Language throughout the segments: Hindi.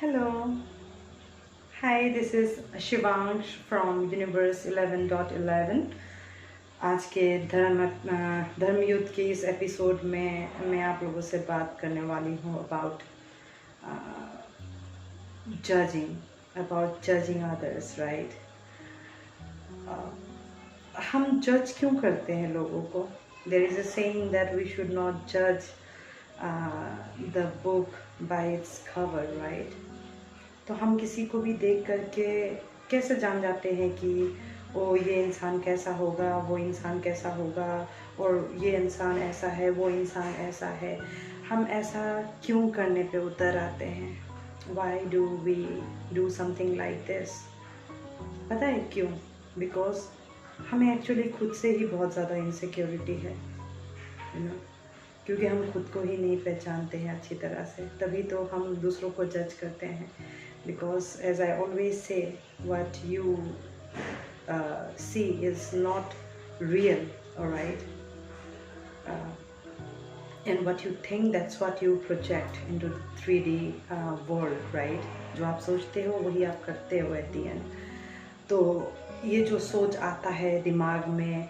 Hello. Hi, this is Shivansh from Universe 11.11. आज के धर्मयुद्ध के इस एपिसोड में मैं आप लोगों से बात करने वाली हूँ अबाउट जजिंग अदर्स, राइट। हम जज क्यों करते हैं लोगों को? There is a saying that we should not जज the book by its cover, right. तो हम किसी को भी देख करके कैसे जान जाते हैं कि ओ ये इंसान कैसा होगा, वो इंसान कैसा होगा, और ये इंसान ऐसा है, वो इंसान ऐसा है। हम ऐसा क्यों करने पे उतर आते हैं? Why do we do something like this? पता है क्यों? बिकॉज हमें एक्चुअली खुद से ही बहुत ज़्यादा इनसिक्योरिटी है, यू नो, क्योंकि हम खुद को ही नहीं पहचानते हैं अच्छी तरह से, तभी तो हम दूसरों को जज करते हैं। Because as I always say, what you see is not real, alright? And what you think, that's what you project into the 3D world, right? जो आप सोचते हो वही आप करते हो at the end. तो ये जो सोच आता है दिमाग में,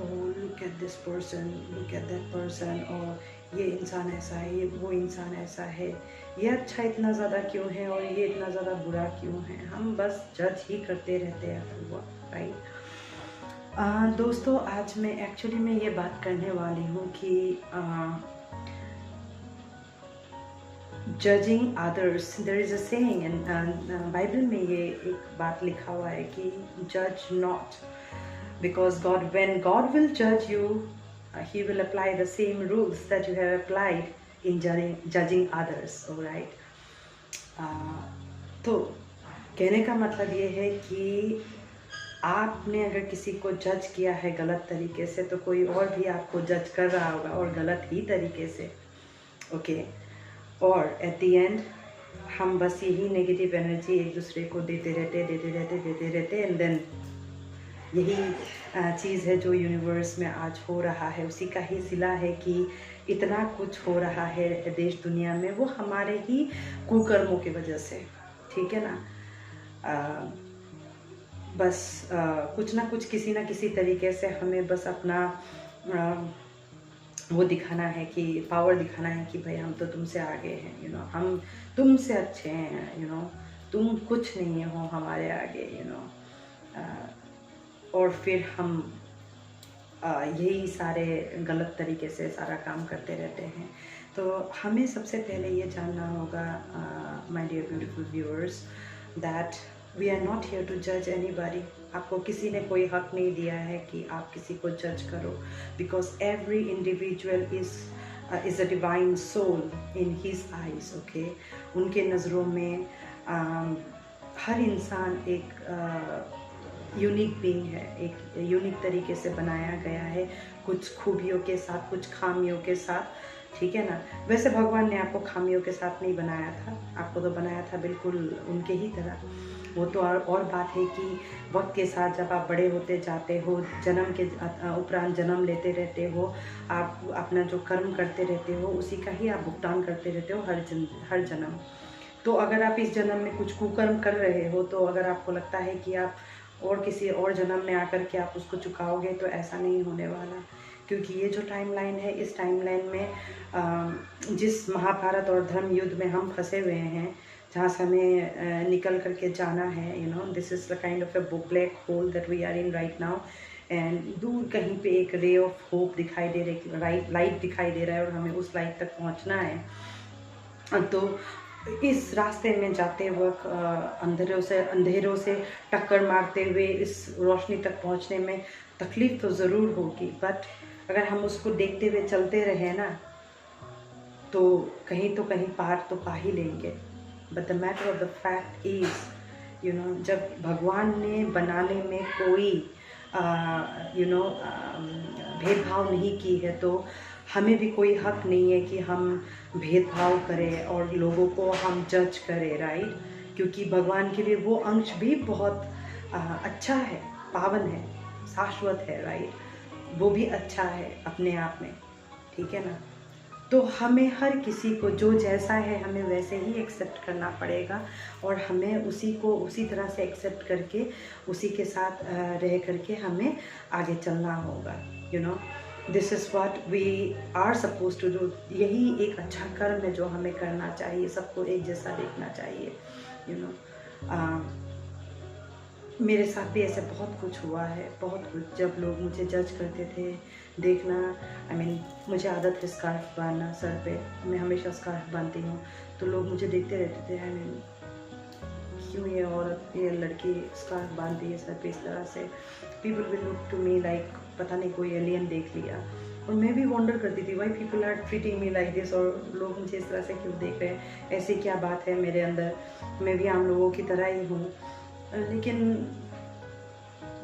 oh look at this person, look at that person, और ये इंसान ऐसा है, ये वो इंसान ऐसा है, ये अच्छा इतना ज़्यादा क्यों है और ये इतना ज़्यादा बुरा क्यों है, हम बस जज ही करते रहते हैं, राइट। दोस्तों, आज मैं ये बात करने वाली हूँ कि judging others, there is a saying in Bible में, ये एक बात लिखा हुआ है कि जज not, because when God will judge you, he will apply the same rules that you have applied in judging others, all right? तो कहने का मतलब ये है कि आपने अगर किसी को जज किया है गलत तरीके से, तो कोई और भी आपको जज कर रहा होगा और गलत ही तरीके से, ओके। और एट द एंड हम बस यही नेगेटिव एनर्जी एक दूसरे को देते रहते एंड देन यही चीज़ है जो यूनिवर्स में आज हो रहा है। उसी का ही सिला है कि इतना कुछ हो रहा है देश दुनिया में, वो हमारे ही कुकर्मों की वजह से, ठीक है ना। बस कुछ ना कुछ, किसी ना किसी तरीके से हमें बस अपना वो दिखाना है, कि पावर दिखाना है कि भाई हम तो तुमसे आगे हैं, यू नो, हम तुमसे अच्छे हैं, यू नो, तुम कुछ नहीं हो हमारे आगे, यू नो। और फिर हम यही सारे गलत तरीके से सारा काम करते रहते हैं। तो हमें सबसे पहले ये जानना होगा, my dear beautiful viewers, that we are not here to जज एनीबॉडी। आपको किसी ने कोई हक नहीं दिया है कि आप किसी को जज करो, because every individual is a divine soul in his eyes, okay. उनके नज़रों में हर इंसान एक यूनिक बीइंग है, एक यूनिक तरीके से बनाया गया है, कुछ खूबियों के साथ, कुछ खामियों के साथ, ठीक है ना। वैसे भगवान ने आपको खामियों के साथ नहीं बनाया था, आपको तो बनाया था बिल्कुल उनके ही तरह। वो तो और बात है कि वक्त के साथ जब आप बड़े होते जाते हो, जन्म के उपरांत जन्म लेते रहते हो, आप अपना जो कर्म करते रहते हो उसी का ही आप भुगतान करते रहते हो हर जन्म। तो अगर आप इस जन्म में कुछ कुकर्म कर रहे हो, तो अगर आपको लगता है कि आप और किसी और जन्म में आकर के आप उसको चुकाओगे, तो ऐसा नहीं होने वाला। क्योंकि ये जो टाइमलाइन है, इस टाइमलाइन में जिस महाभारत और धर्म युद्ध में हम फंसे हुए हैं, जहाँ से हमें निकल करके जाना है, you know, this is the kind of a black hole that we are in right now. And दूर कहीं पे एक रे ऑफ होप दिखाई दे रही, लाइट दिखाई दे रहा है, और हमें उस लाइट तक पहुँचना है। तो इस रास्ते में जाते वक्त अंधेरों से टक्कर मारते हुए इस रोशनी तक पहुंचने में तकलीफ़ तो ज़रूर होगी, बट अगर हम उसको देखते हुए चलते रहे ना, तो कहीं पार तो पा ही लेंगे। But the matter of the fact is, you know, जब भगवान ने बनाने में कोई यू नो भेदभाव नहीं की है, तो हमें भी कोई हक नहीं है कि हम भेदभाव करें और लोगों को हम जज करें, राइट। क्योंकि भगवान के लिए वो अंश भी बहुत अच्छा है, पावन है, शाश्वत है, राइट। वो भी अच्छा है अपने आप में, ठीक है ना। तो हमें हर किसी को जो जैसा है हमें वैसे ही एक्सेप्ट करना पड़ेगा, और हमें उसी को उसी तरह से एक्सेप्ट करके उसी के साथ रह करके हमें आगे चलना होगा। You know, this is what we are suppose to do. यही एक अच्छा कर्म है जो हमें करना चाहिए, सबको एक जैसा देखना चाहिए। यू नो, मेरे साथ भी ऐसे बहुत कुछ हुआ है, बहुत कुछ। जब लोग मुझे जज करते थे, देखना, आई मीन मुझे आदत है स्कार्फ बांधना सर पे, मैं हमेशा स्कार्फ बांधती हूँ, तो लोग मुझे देखते रहते थे, आई मीन क्यों ये औरत, ये लड़की स्कार्फ बांधती है सर पे इस तरह से। People will look to me like पता नहीं कोई एलियन देख लिया। और मैं भी वंडर करती थी why people are treating me like this, और लोग मुझे इस तरह से क्यों देख रहे हैं, ऐसी क्या बात है मेरे अंदर, मैं भी आम लोगों की तरह ही हूँ। लेकिन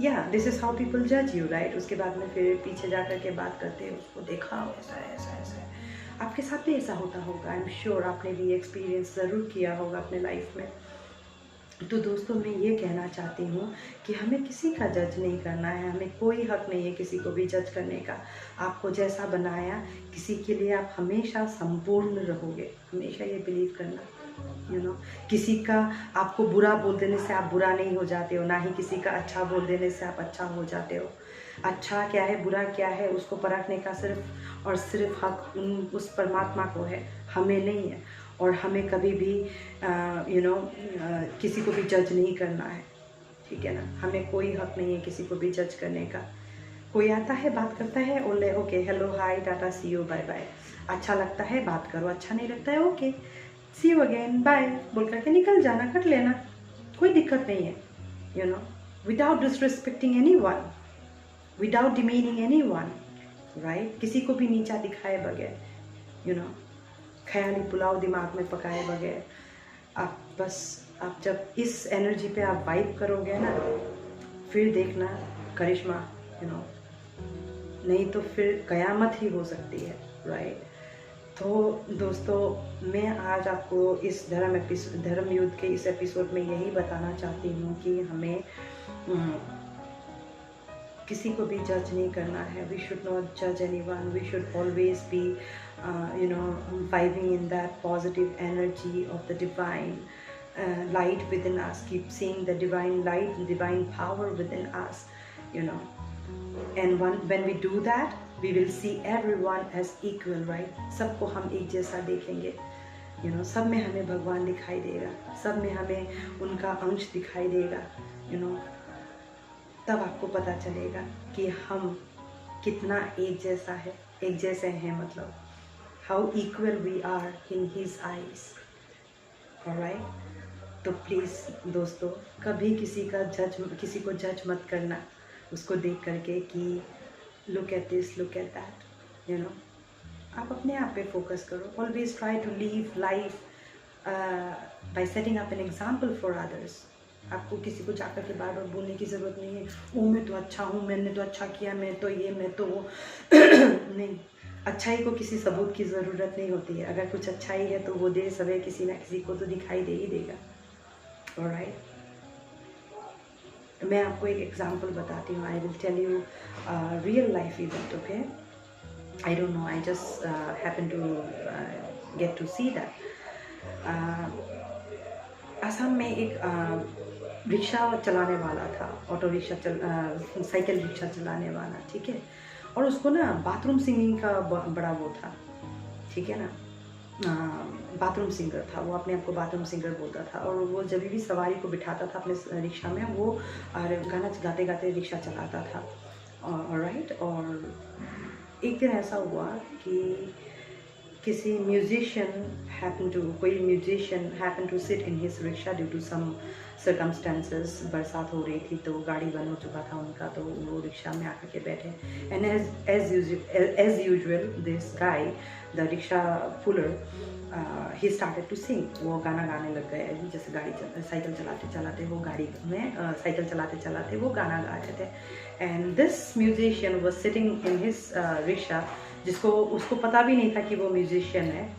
या दिस इज़ हाउ पीपल जज यू, राइट। उसके बाद में फिर पीछे जा कर के बात करते हैं, उसको देखा ऐसा ऐसा ऐसा। आपके साथ भी ऐसा होता होगा, आई एम श्योर आपने भी एक्सपीरियंस ज़रूर किया होगा अपने लाइफ में। तो दोस्तों, मैं ये कहना चाहती हूँ कि हमें किसी का जज नहीं करना है, हमें कोई हक नहीं है किसी को भी जज करने का। आपको जैसा बनाया, किसी के लिए आप हमेशा संपूर्ण रहोगे, हमेशा ये बिलीव करना। यू नो, किसी का आपको बुरा बोल देने से आप बुरा नहीं हो जाते हो, ना ही किसी का अच्छा बोल देने से आप अच्छा हो जाते हो। अच्छा क्या है, बुरा क्या है, उसको परखने का सिर्फ और सिर्फ हक उस परमात्मा को है, हमें नहीं है। और हमें कभी भी किसी को भी जज नहीं करना है, ठीक है ना। हमें कोई हक नहीं है किसी को भी जज करने का। कोई आता है, बात करता है, बोले okay, hello, hi, tata, see you, bye bye. अच्छा लगता है बात करो, अच्छा नहीं लगता है okay, see you again, bye बोल करके निकल जाना, कट लेना, कोई दिक्कत नहीं है। You no, without disrespecting any one, without demeaning any one, right. किसी को भी नीचा दिखाए बगैर, यू नो, ख्याली पुलाव दिमाग में पकाए बगैर। आप जब इस एनर्जी पे आप वाइब करोगे ना, फिर देखना करिश्मा, यू नो, नहीं तो फिर कयामत ही हो सकती है, राइट। तो दोस्तों, मैं आज आपको इस धर्म युद्ध के इस एपिसोड में यही बताना चाहती हूँ कि हमें किसी को भी जज नहीं करना है। वी शुड नॉट जज anyone, we should always be vibing in that positive energy of the divine light within us. Keep seeing the divine light, the divine power within us, you know. And when we do that, we will see everyone as equal, right? सबको हम एक जैसा देखेंगे, you know. सब में हमें भगवान दिखाई देगा, सब में हमें उनका अंश दिखाई देगा, you know. तब आपको पता चलेगा कि हम कितना एक जैसा है, एक जैसे हैं, मतलब how equal we are in his eyes, alright? तो प्लीज़ दोस्तों, कभी किसी को जज मत करना, उसको देख करके कि look at this, look at that, you know. आप अपने आप पे फोकस करो। always try to live life by setting up an example for others. आपको किसी को जाकर के बार बार बोलने की ज़रूरत नहीं है, ओ मैं तो अच्छा हूँ, मैंने तो अच्छा किया, मैं तो ये, मैं तो वो नहीं। अच्छाई को किसी सबूत की ज़रूरत नहीं होती है। अगर कुछ अच्छाई है तो वो देर सवेर किसी ना किसी को तो दिखाई दे ही देगा, ऑलराइट। मैं आपको एक एग्जांपल बताती हूँ। I will tell you real life event, okay. I don't know, I just happen to get to see that. Assam में एक रिक्शा चलाने वाला था, ऑटो रिक्शा साइकिल रिक्शा चलाने वाला, ठीक है। और उसको ना बाथरूम सिंगिंग का बड़ा वो था, ठीक है ना, बाथरूम सिंगर था वो, अपने आप को बाथरूम सिंगर बोलता था। और वो जब भी सवारी को बिठाता था अपने रिक्शा में, वो गाना गाते गाते रिक्शा चलाता था, ऑलराइट। और एक दिन ऐसा हुआ कि किसी कोई musician happen to sit in his rickshaw due to some circumstances. बरसात हो रही थी तो गाड़ी बंद हो चुका था उनका, तो वो रिक्शा में आकर के बैठे। And as usual this guy, the rickshaw puller, he started to sing. वो गाना गाने लग गए, जैसे साइकिल चलाते चलाते वो गाड़ी में साइकिल चलाते चलाते वो गाना गा रहे थे। And this musician was sitting in his rickshaw, उसको पता भी नहीं था कि वो म्यूजिशियन है,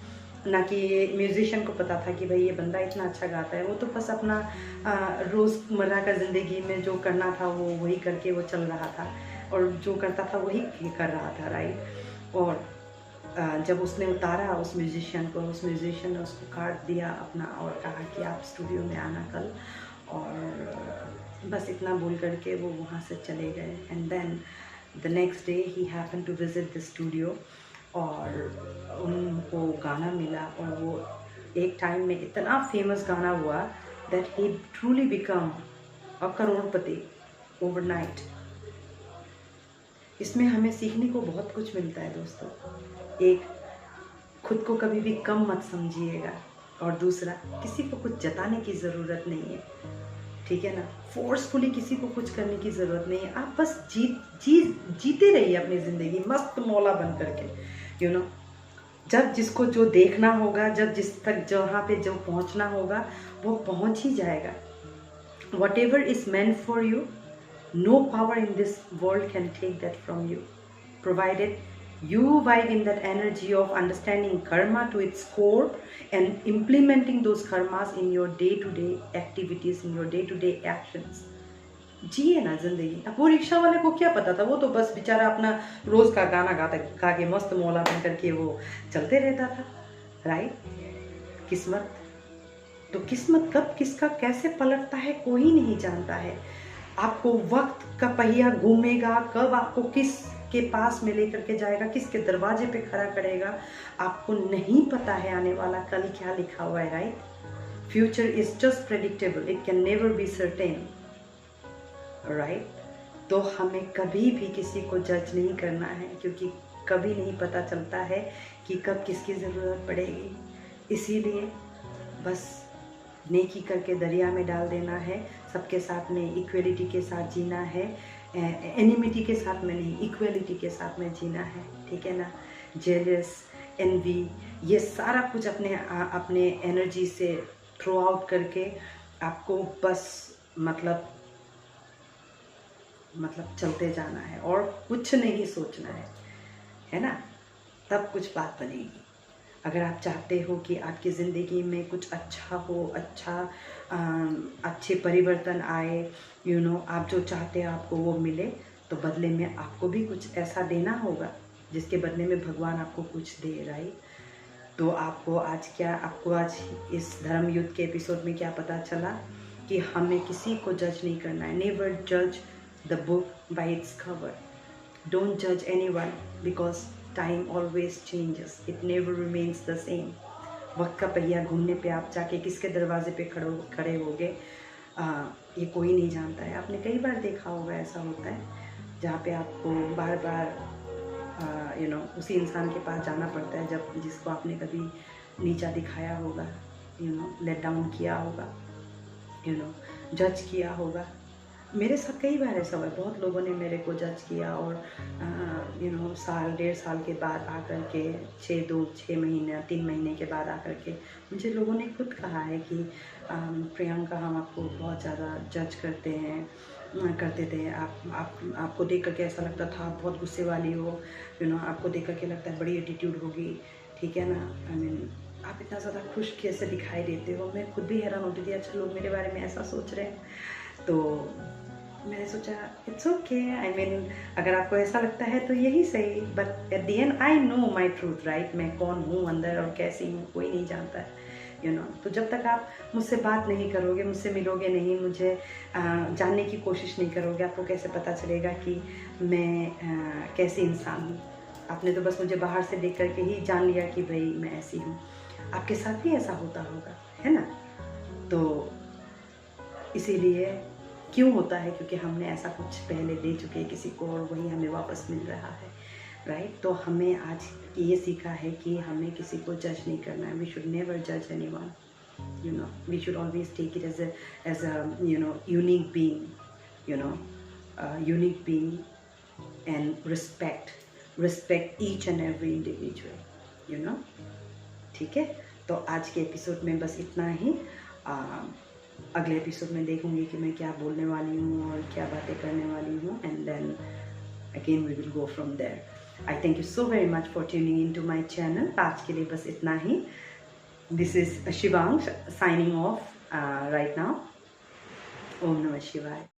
ना कि म्यूजिशियन को पता था कि भाई ये बंदा इतना अच्छा गाता है। वो तो बस अपना रोज़मर्रा का ज़िंदगी में जो करना था वो वही करके वो चल रहा था, और जो करता था वही कर रहा था, राइट। और जब उसने उतारा उस म्यूजिशियन को, उस म्यूजिशियन ने उसको कार्ड दिया अपना और कहा कि आप स्टूडियो में आना कल, और बस इतना बोल करके वो वहाँ से चले गए। And then the next day he happen to visit the studio, और उनको गाना मिला, और वो एक टाइम में इतना फेमस गाना हुआ that he truly become a Crorepati overnight. इसमें हमें सीखने को बहुत कुछ मिलता है दोस्तों। एक, खुद को कभी भी कम मत समझिएगा, और दूसरा, किसी को कुछ जताने की ज़रूरत नहीं है, ठीक है ना। फोर्सफुली किसी को कुछ करने की ज़रूरत नहीं है। आप बस जीते रहिए अपनी ज़िंदगी मस्त मौला बन करके, यू नो। जब जिसको जो देखना होगा, जब जिस तक जहाँ पे जो पहुँचना होगा वो पहुँच ही जाएगा। Whatever is meant for you, no power in this world can take that from you, provided you vibe in that energy of understanding karma to its core and implementing those karmas in your day-to-day activities, in your day-to-day actions. जिए ना जिंदगी। अब वो रिक्शा वाले को क्या पता था, वो तो बस बेचारा अपना रोज का गाना गा के मस्त मौला बन करके वो चलते रहता था, राइट। किस्मत तो किस्मत कब किसका कैसे पलटता है कोई नहीं जानता है। आपको वक्त का पहिया घूमेगा, कब आपको किस के पास में लेकर के जाएगा, किसके दरवाजे पे खड़ा करेगा, आपको नहीं पता है आने वाला कल क्या लिखा हुआ है, right. Future is just predictable, it can never be certain, right. तो हमें कभी भी किसी को जज नहीं करना है, क्योंकि कभी नहीं पता चलता है कि कब किसकी ज़रूरत पड़ेगी। इसीलिए बस नेकी करके दरिया में डाल देना है, सबके साथ में इक्वलिटी के साथ जीना है, एनिमिटी के साथ में नहीं, इक्वलिटी के साथ में जीना है, ठीक है ना। जेलस, एनवी, ये सारा कुछ अपने एनर्जी से थ्रो आउट करके आपको बस मतलब चलते जाना है और कुछ नहीं सोचना है ना, तब कुछ बात बनेगी। अगर आप चाहते हो कि आपकी ज़िंदगी में कुछ अच्छा हो, अच्छे परिवर्तन आए, यू नो, आप जो चाहते हैं आपको वो मिले, तो बदले में आपको भी कुछ ऐसा देना होगा जिसके बदले में भगवान आपको कुछ दे, राइट। तो आपको आज इस धर्म युद्ध के एपिसोड में क्या पता चला कि हमें किसी को जज नहीं करना है। नेवर जज the book by its cover, don't जज anyone, because time always changes, it never remains the same. वक्त का पहिया घूमने पे आप जाके किसके दरवाजे पे खड़े होगे, ये कोई नहीं जानता है। आपने कई बार देखा होगा ऐसा होता है, जहाँ पे आपको बार बार यू नो उसी इंसान के पास जाना पड़ता है जब जिसको आपने कभी नीचा दिखाया होगा, यू नो, लेट डाउन किया होगा, यू नो, जज किया होगा। मेरे साथ कई बार ऐसा हुआ है, बहुत लोगों ने मेरे को जज किया, और यू नो साल 1.5 साल के बाद आकर के 6 महीने 3 महीने के बाद आकर के मुझे लोगों ने खुद कहा है कि प्रियंका, हम आपको बहुत ज़्यादा जज करते थे, आपको देख करके ऐसा लगता था आप बहुत गुस्से वाली हो, यू नो, आपको देख करके लगता है बड़ी एटीट्यूड होगी, ठीक है ना। आई मीन आप इतना ज़्यादा खुश कैसे दिखाई देते हो। मैं खुद भी हैरान होती थी, अच्छा लोग मेरे बारे में ऐसा सोच रहे हैं। तो मैंने सोचा इट्स ओके, आई मीन अगर आपको ऐसा लगता है तो यही सही, but at the and I know my truth, right. मैं कौन हूँ अंदर और कैसी हूँ कोई नहीं जानता है, यू नो। तो जब तक आप मुझसे बात नहीं करोगे, मुझसे मिलोगे नहीं, मुझे जानने की कोशिश नहीं करोगे, आपको कैसे पता चलेगा कि मैं कैसी इंसान हूँ। आपने तो बस मुझे बाहर से देख करके ही जान लिया कि भाई मैं ऐसी हूँ। आपके साथ भी ऐसा होता होगा, है ना। तो इसीलिए क्यों होता है, क्योंकि हमने ऐसा कुछ पहले दे चुके हैं किसी को और वही हमें वापस मिल रहा है, राइट। तो हमें आज ये सीखा है कि हमें किसी को जज नहीं करना है। वी शुड नेवर जज anyone, you know. We should always take it as a you know unique being, you know, unique being, and respect each and every individual, you know, ठीक है। तो आज के एपिसोड में बस इतना ही। अगले एपिसोड में देखूंगी कि मैं क्या बोलने वाली हूँ और क्या बातें करने वाली हूँ, and then again we will go from there. I thank you so very much for tuning in to my channel. आज के लिए बस इतना ही। This is Shivansh signing off right now. ओम नमः शिवाय।